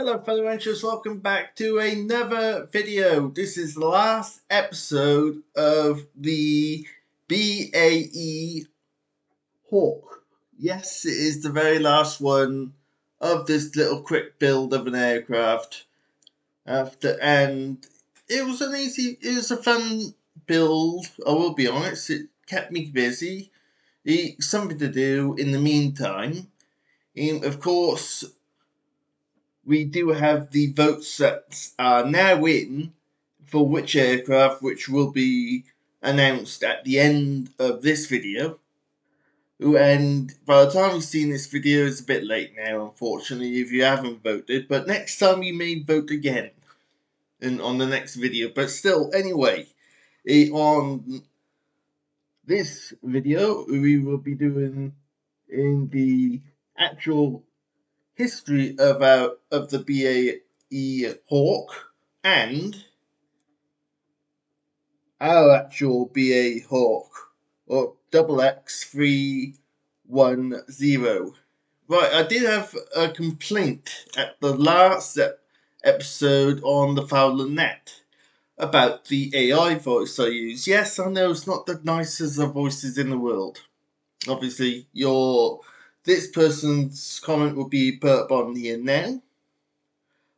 Hello fellow ranchers, welcome back to another video. This is the last episode of the BAE Hawk. Yes, it is the very last one of this little quick build of an aircraft. And it was a fun build, I will be honest. It kept me busy. Something to do in the meantime. Of course, we do have the votes that are now in for which aircraft, which will be announced at the end of this video. And by the time you've seen this video, it's a bit late now, unfortunately, if you haven't voted. But next time you may vote again on the next video. But still, anyway, on this video, we will be doing in the actual history of the BAE Hawk and our actual BAE Hawk, or XX310. Right, I did have a complaint at the last episode on the Fowler Net about the AI voice I use. Yes, I know it's not the nicest of voices in the world. Obviously, this person's comment will be put up on here now.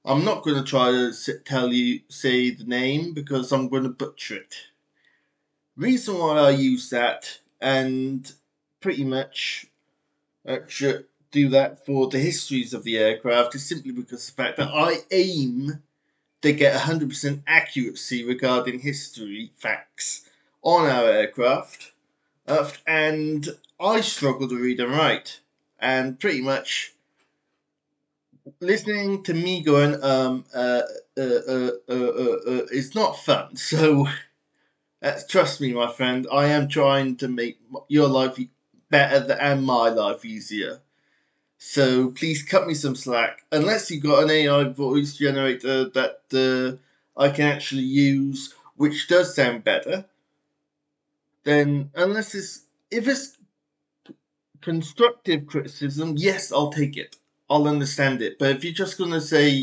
I'm not going to try to say the name because I'm going to butcher it. Reason why I use that and pretty much should do that for the histories of the aircraft is simply because of the fact that I aim to get 100% accuracy regarding history facts on our aircraft, and I struggle to read and write, and pretty much listening to me going is not fun. So trust me, my friend, I am trying to make your life better and my life easier. So please cut me some slack. Unless you've got an AI voice generator that I can actually use, which does sound better, then if it's constructive criticism, yes, I'll take it. I'll understand it. But if you're just going to say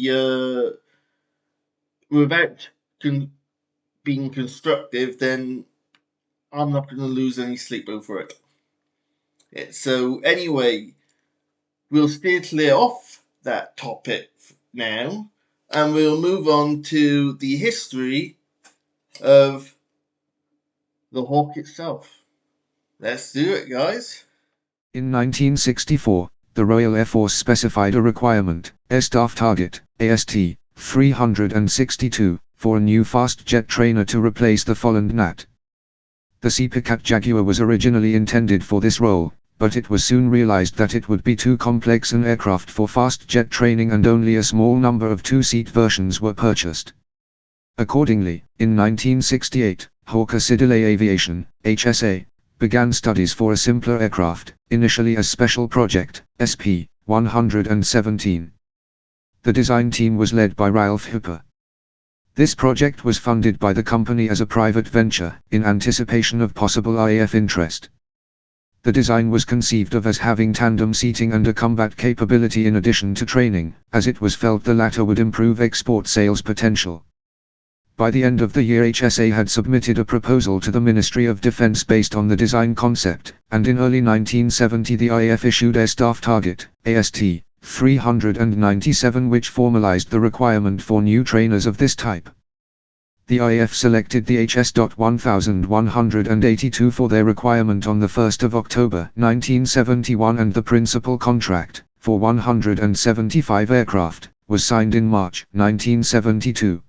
without being constructive, then I'm not going to lose any sleep over it. So anyway, we'll steer clear off that topic now, and we'll move on to the history of the Hawk itself. Let's do it, guys. In 1964, the Royal Air Force specified a requirement, Air Staff Target, AST, 362, for a new fast jet trainer to replace the fallen Gnat. The Sea-Picat Jaguar was originally intended for this role, but it was soon realized that it would be too complex an aircraft for fast jet training and only a small number of two-seat versions were purchased. Accordingly, in 1968, Hawker Siddeley Aviation, HSA, began studies for a simpler aircraft, initially as Special Project, SP-117. The design team was led by Ralph Hooper. This project was funded by the company as a private venture, in anticipation of possible IAF interest. The design was conceived of as having tandem seating and a combat capability in addition to training, as it was felt the latter would improve export sales potential. By the end of the year, HSA had submitted a proposal to the Ministry of Defense based on the design concept, and in early 1970 the IAF issued Air Staff Target, AST, 397, which formalized the requirement for new trainers of this type. The IAF selected the HS.1182 for their requirement on the 1st of October 1971, and the principal contract, for 175 aircraft, was signed in March 1972.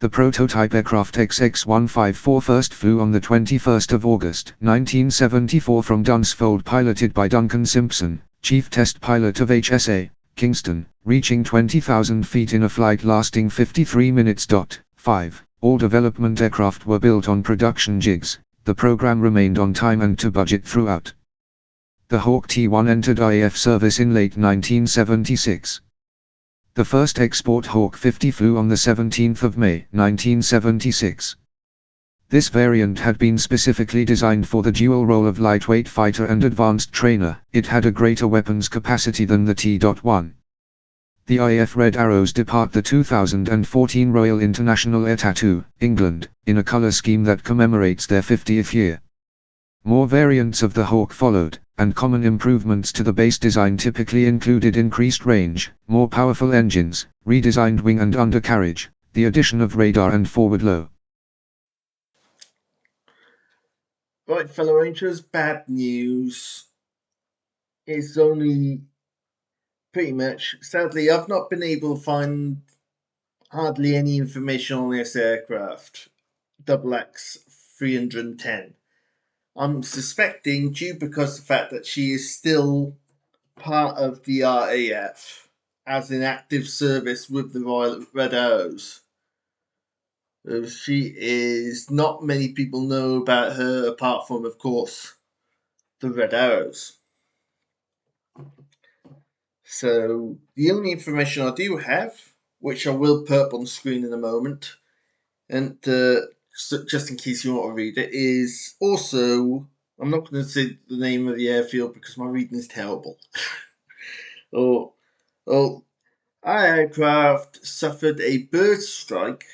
The prototype aircraft XX-154 first flew on the 21st of August 1974 from Dunsfold, piloted by Duncan Simpson, chief test pilot of HSA, Kingston, reaching 20,000 feet in a flight lasting 53 minutes. 5. All development aircraft were built on production jigs. The program remained on time and to budget throughout. The Hawk T1 entered IAF service in late 1976. The first export Hawk 50 flew on the 17th of May 1976. This variant had been specifically designed for the dual role of lightweight fighter and advanced trainer. It had a greater weapons capacity than the T.1. The RAF Red Arrows depart the 2014 Royal International Air Tattoo, England, in a colour scheme that commemorates their 50th year. More variants of the Hawk followed, and common improvements to the base design typically included increased range, more powerful engines, redesigned wing and undercarriage, the addition of radar and forward low. Right, fellow Rangers, bad news. It's only pretty much, sadly, I've not been able to find hardly any information on this aircraft, XX 310. I'm suspecting, due because of the fact that she is still part of the RAF, as in active service with the Royal Red Arrows. She is, not many people know about her apart from, of course, the Red Arrows. So the only information I do have, which I will put up on screen in a moment, and so just in case you want to read it, is also, I'm not going to say the name of the airfield because my reading is terrible. Our aircraft suffered a bird strike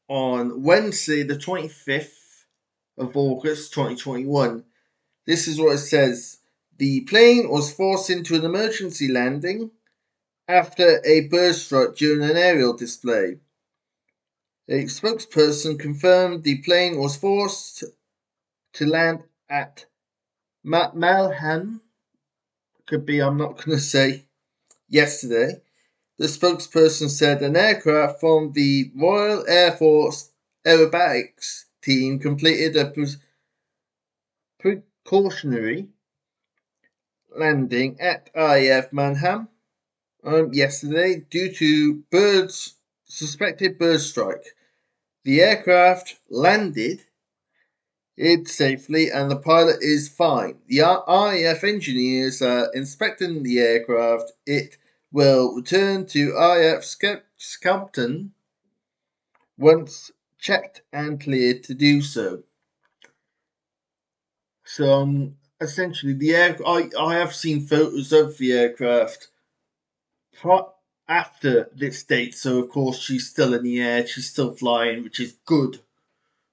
on Wednesday, the 25th of August 2021. This is what it says. The plane was forced into an emergency landing after a bird strike during an aerial display. A spokesperson confirmed the plane was forced to land at Malhan, could be, I'm not going to say, yesterday. The spokesperson said an aircraft from the Royal Air Force aerobatics team completed a precautionary landing at RAF Manham yesterday due to suspected bird strike. The aircraft landed it safely and the pilot is fine. The RAF engineers are inspecting the aircraft. It will return to RAF Skelton once checked and cleared to do so. So essentially, I have seen photos of the aircraft after this date. So of course she's still in the air, she's still flying, which is good.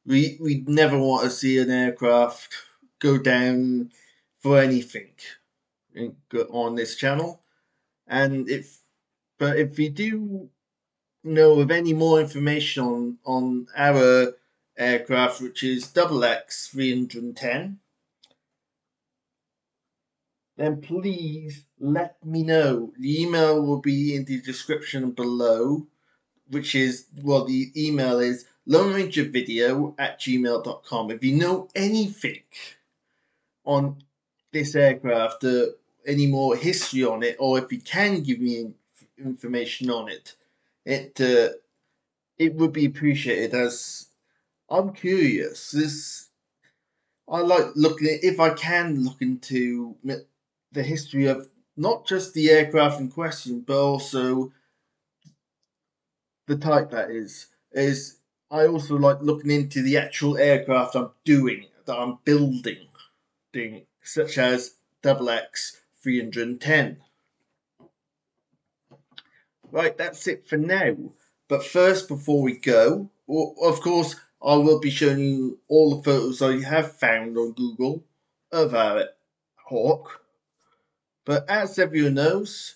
We never want to see an aircraft go down for anything on this channel. And if we do know of any more information on our aircraft, which is XX 310, then please let me know. The email will be in the description below, which is, well, the email is lonerangervideo@gmail.com. If you know anything on this aircraft, any more history on it, or if you can give me information on it, it would be appreciated, as I'm curious. I like looking at, if I can look into the history of not just the aircraft in question, but also the type that is. I also like looking into the actual aircraft I'm building, such as XX 310. Right, that's it for now. But first, before we go, of course, I will be showing you all the photos I have found on Google of our Hawk. But as everyone knows,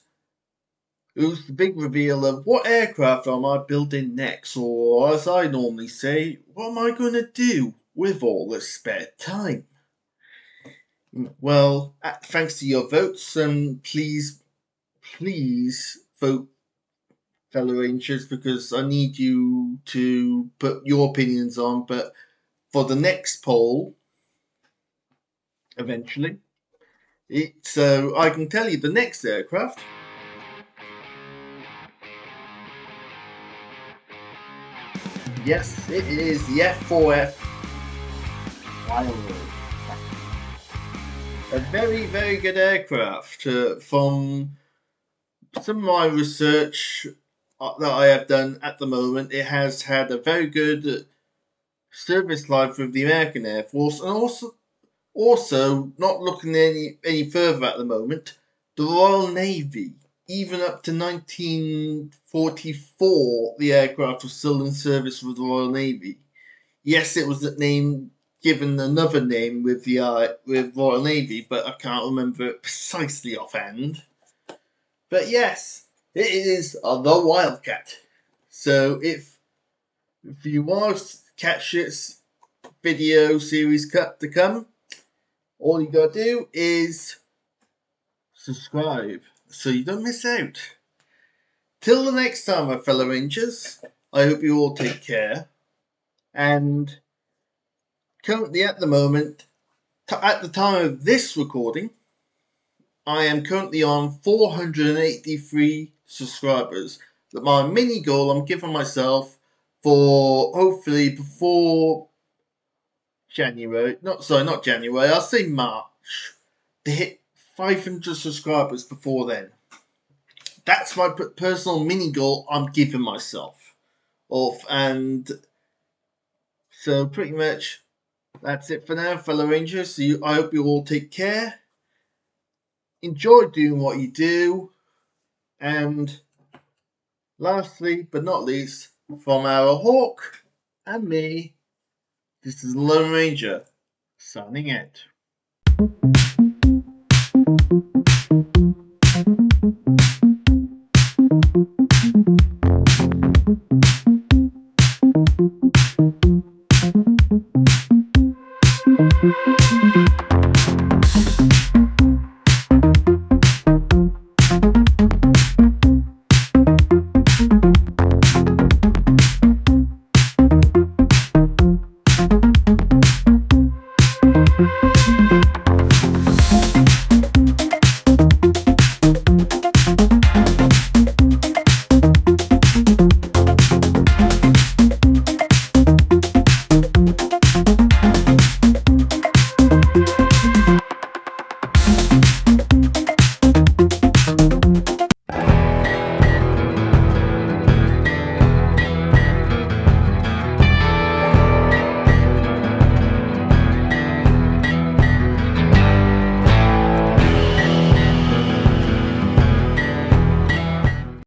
it was the big reveal of what aircraft am I building next, or as I normally say, what am I going to do with all this spare time? Well, thanks to your votes, and please vote, fellow Rangers, because I need you to put your opinions on. But for the next poll, eventually, so I can tell you the next aircraft. Yes, it is the F4F Wildwood. A very, very good aircraft. From some of my research that I have done at the moment, it has had a very good service life with the American Air Force, and also not looking any further at the moment, the Royal Navy. even up to 1944, the aircraft was still in service with the Royal Navy. Yes, it was given another name with the with Royal Navy, but I can't remember it precisely offhand. But yes, it is the Wildcat. So if you want to catch this video series cut to come, all you gotta do is subscribe so you don't miss out. Till the next time, my fellow Rangers, I hope you all take care. And currently, at the moment, at the time of this recording, I am currently on 483 subscribers. My mini goal I'm giving myself for hopefully before January, not January, I'll say March, to hit 500 subscribers before then. That's my personal mini goal I'm giving myself. And so pretty much that's it for now, fellow Rangers. So I hope you all take care. Enjoy doing what you do. And lastly, but not least, from our Hawk and me, this is the Lone Ranger, signing out.